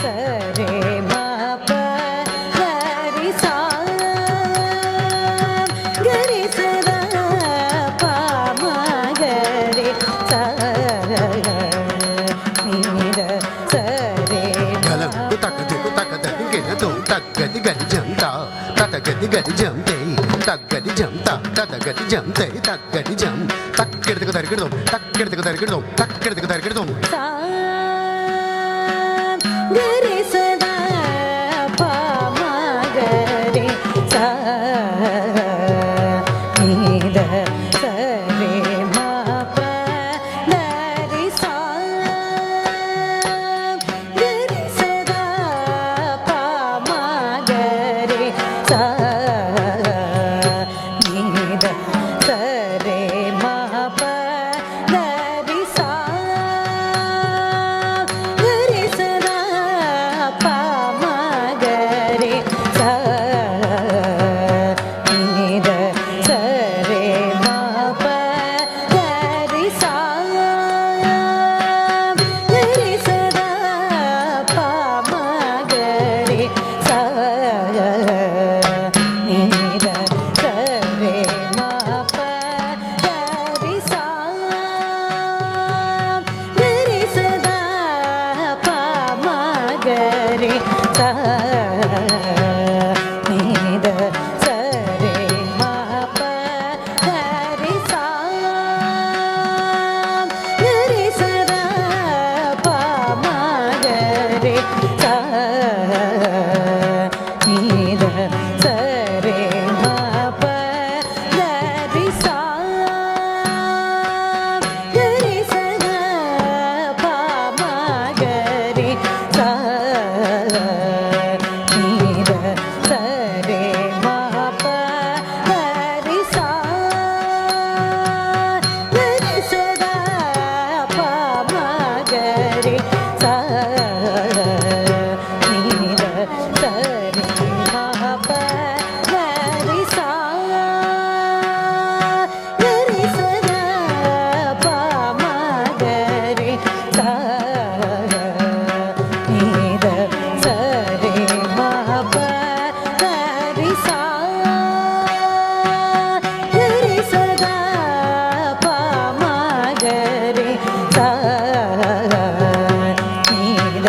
சரே மப கரி சா கரி சதா பம கரி சா நீத சரே கலம் தக்கது தக்கது கிணது தக்கதி கரி ஜம்தா தக்கதி கரி ஜம்தே தக்கதி ஜம்தா தக்கதி ஜம்தே தக்கதி ஜம் தக்கெடுத்துக்கு தருகிடுதோம் தக்கெடுத்துக்கு தருகிடுதோம் தக்கெடுத்துக்கு தருகிடுதோம் சா கரி சதா பம கரி சா நீத சரே மப கரி சா கரி சதா பம கரி சா நீத சரே மப கரி சா கரி சதா பம கரி சா நீத சரே மப கரி சா கரி சதா பம கரி சா நீத சரே மப கரி சா கரி சதா பம கரி சா நீத சரே மப கரி சா கரி சதா பம கரி சா நீத சரே மப கரி சா கரி சதா பம கரி சா நீத சரே மப கரி சா கரி சதா பம கரி சா நீத சரே மப கரி சா கரி சதா பம கரி சா நீத சரே மப கரி சா கரி சதா பம கரி சா நீத